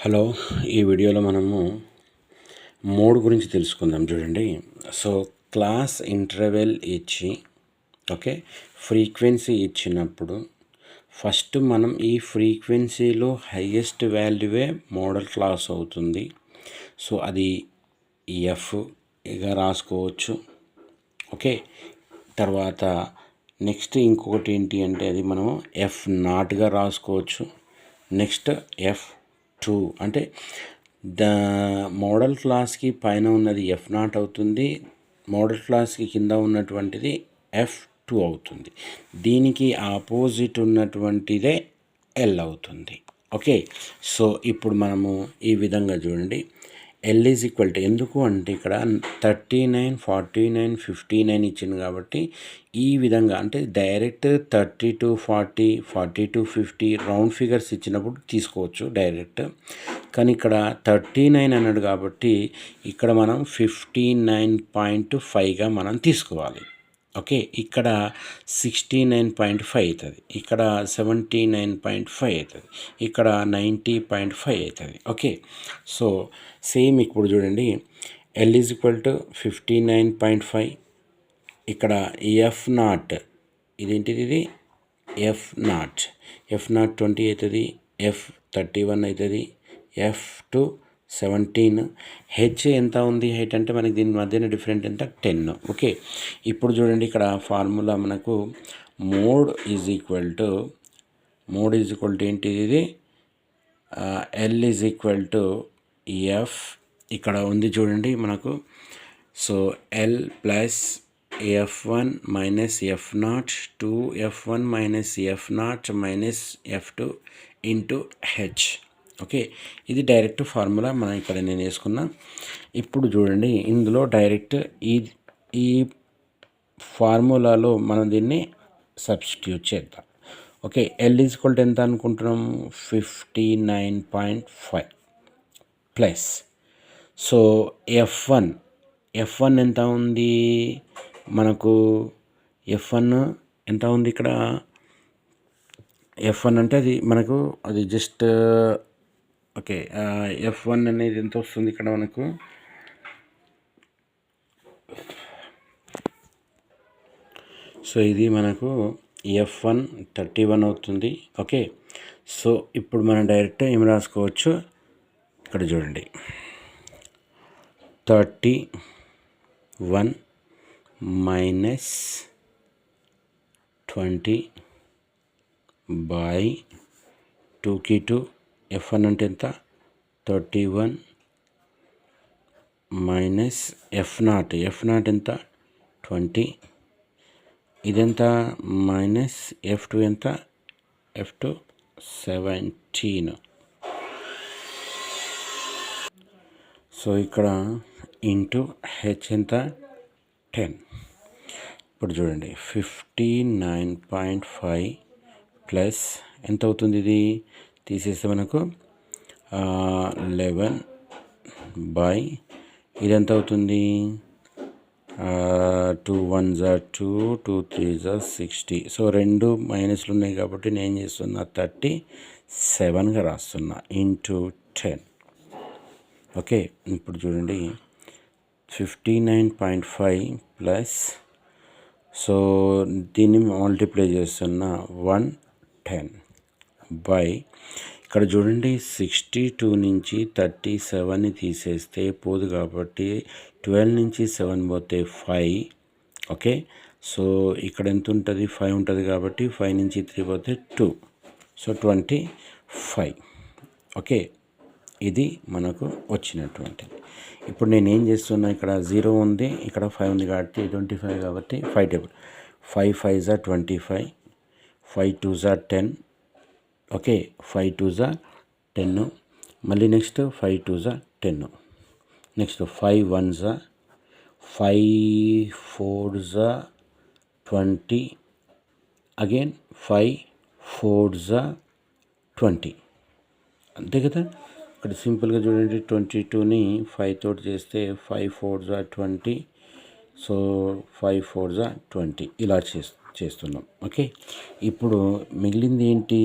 Hello, ఈ వీడియోలో మనము మోడ్ గురించి తెలుసుకుందాం. చూడండి, సో క్లాస్ ఇంటర్వెల్ ఇచ్చి ఫ్రీక్వెన్సీ ఇచ్చినప్పుడు ఫస్ట్ మనం ఈ ఫ్రీక్వెన్సీలో హైయెస్ట్ వాల్యూవే మోడల్ క్లాస్ అవుతుంది. సో అది ఎఫ్గా రాసుకోవచ్చు. తర్వాత నెక్స్ట్ ఇంకొకటి ఏంటి అంటే అది మనము F0గా రాసుకోవచ్చు. నెక్స్ట్ F2 అంటే ద మోడల్ క్లాస్కి పైన ఉన్నది F0 అవుతుంది, మోడల్ క్లాస్కి కింద ఉన్నటువంటిది F2 అవుతుంది. దీనికి ఆపోజిట్ ఉన్నటువంటిదే L అవుతుంది. సో ఇప్పుడు మనము ఈ విధంగా చూడండి, L ఈజ్ ఈక్వల్ టు, ఎందుకు అంటే ఇక్కడ 39, 49, 59 ఇచ్చింది కాబట్టి ఈ విధంగా అంటే direct 30 to 40, 40 to 50 round figures ఇచ్చినప్పుడు తీసుకోవచ్చు డైరెక్ట్. కానీ ఇక్కడ 39 అన్నాడు కాబట్టి ఇక్కడ మనం 59.5గా మనం తీసుకోవాలి. ఇక్కడ 69.5 అవుతుంది, ఇక్కడ 79.5 అవుతుంది, ఇక్కడ 90.5 అవుతుంది. సో సేమ్ ఇప్పుడు చూడండి, L ఈజ్ ఈక్వల్ టు 59.5, ఇక్కడ F0 ఇదేంటిది, ఇది F0 20 అవుతుంది, F31 అవుతుంది, F2 17. హెచ్ ఎంత ఉంది, హైట్ అంటే మనకి దీని మధ్యన డిఫరెంట్ ఎంత 10. ఇప్పుడు చూడండి, ఇక్కడ ఫార్ములా మనకు మోడ్ ఈజ్ ఈక్వల్ టు ఏంటిది, ఇది L is equal to F ఇక్కడ ఉంది చూడండి మనకు. So L plus F1 minus F0 2F1 minus F0 minus F2 into H. ఇది డైరెక్ట్ ఫార్ములా మనం ఇక్కడ నేను వేసుకున్నా. ఇప్పుడు చూడండి, ఇందులో డైరెక్ట్ ఈ ఫార్ములాలో మనం దీన్ని సబ్స్టిట్యూట్ చేద్దాం. L ఈజ్ ఈక్వల్ టు ఎంత అనుకుంటున్నాం, 59.5 ప్లస్. సో F1 ఎంత ఉంది మనకు, F1 ఎంత ఉంది ఇక్కడ, F1 అంటే అది మనకు అది జస్ట్ F1 అనేది ఎంత వస్తుంది ఇక్కడ మనకు, సో ఇది మనకు F1 31 అవుతుంది. సో ఇప్పుడు మనం డైరెక్ట్ ఏం రాసుకోవచ్చు, ఇక్కడ చూడండి 31 మైనస్ 20 బై 2కి 2. F1 అంటే ఎంత, 31 మైనస్ F0 ఎంత 20, ఇదెంత మైనస్ F2 ఎంత, F2 17. సో ఇక్కడ ఇంటూ హెచ్ ఎంత 10. ఇప్పుడు చూడండి 59.5 ప్లస్ ఎంత అవుతుంది, ఇది తీసేస్తే మనకు 11 బై ఇది ఎంత అవుతుంది, 2 1s are 2, 2 3s are 60. So రెండు మైనస్లు ఉన్నాయి కాబట్టి నేను చేస్తున్నా 37గా రాస్తున్నా ఇంటూ 10. ఇప్పుడు చూడండి 59.5 ప్లస్, సో దీన్ని మల్టిప్లై చేస్తున్నా 110 బై, ఇక్కడ చూడండి 62 నుంచి 37ని తీసేస్తే పోదు కాబట్టి 12 నుంచి 7 పోతే 5. సో ఇక్కడ ఎంత ఉంటుంది, 5 ఉంటుంది కాబట్టి 5 నుంచి 3 పోతే 2, సో 25. ఇది మనకు వచ్చినటువంటిది. ఇప్పుడు నేను ఏం చేస్తున్నా, ఇక్కడ 0 ఉంది, ఇక్కడ 5 ఉంది కాబట్టి 25 కాబట్టి 5 table, 5 5s are 25, 5 2s are 10. 5 2s are 10, మళ్ళీ next 5 2s are 10, next 5 1s are 5 4s are 20, again 5 4s are 20. అంతే కదా. ఇక్కడ సింపుల్గా చూడండి, 22ని 5 తోటి చేస్తే 5 4s are 20, so 5 4s are 20 ఇలా చేస్తున్నాం. ఇప్పుడు మిగిలింది ఏంటి,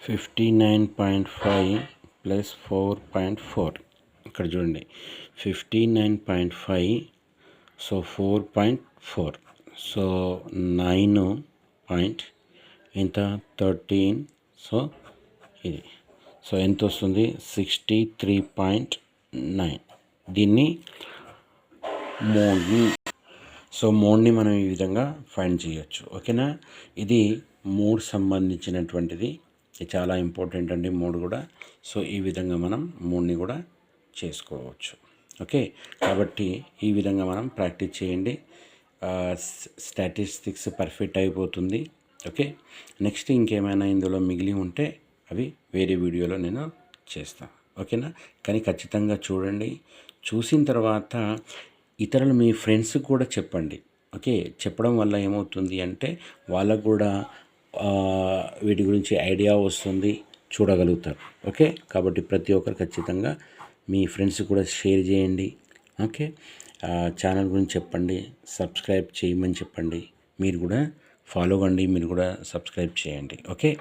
59.5 ప్లస్ 4.4 ఇక్కడ చూడండి 59.5 సో 4.4 సో 9 పాయింట్ ఎంత 13 సో ఇది సో ఎంత వస్తుంది 63.9 దీన్ని మోడ్ని మనం ఈ విధంగా ఫైండ్ చేయొచ్చు. ఓకేనా, ఇది మోడ్ సంబంధించినటువంటిది, ఇది చాలా ఇంపార్టెంట్ అండి మోడ్ కూడా. సో ఈ విధంగా మనం మోడ్ని కూడా చేసుకోవచ్చు. ఓకే, కాబట్టి ఈ విధంగా మనం ప్రాక్టీస్ చేయండి, స్టాటిస్టిక్స్ పర్ఫెక్ట్ అయిపోతుంది. ఓకే, నెక్స్ట్ ఇంకేమైనా ఇందులో మిగిలి ఉంటే అవి వేరే వీడియోలో నేను చేస్తాను. ఓకేనా, కానీ ఖచ్చితంగా చూడండి, చూసిన తర్వాత ఇతరులు మీ ఫ్రెండ్స్కి కూడా చెప్పండి. ఓకే, చెప్పడం వల్ల ఏమవుతుంది అంటే వాళ్ళకు కూడా వీటి గురించి ఐడియా వస్తుంది, చూడగలుగుతారు. ఓకే, కాబట్టి ప్రతి ఒక్కరు ఖచ్చితంగా మీ ఫ్రెండ్స్ కూడా షేర్ చేయండి. ఓకే, ఛానల్ గురించి చెప్పండి, సబ్స్క్రైబ్ చేయమని చెప్పండి, మీరు కూడా ఫాలో కండి, మీరు కూడా సబ్స్క్రైబ్ చేయండి. ఓకే.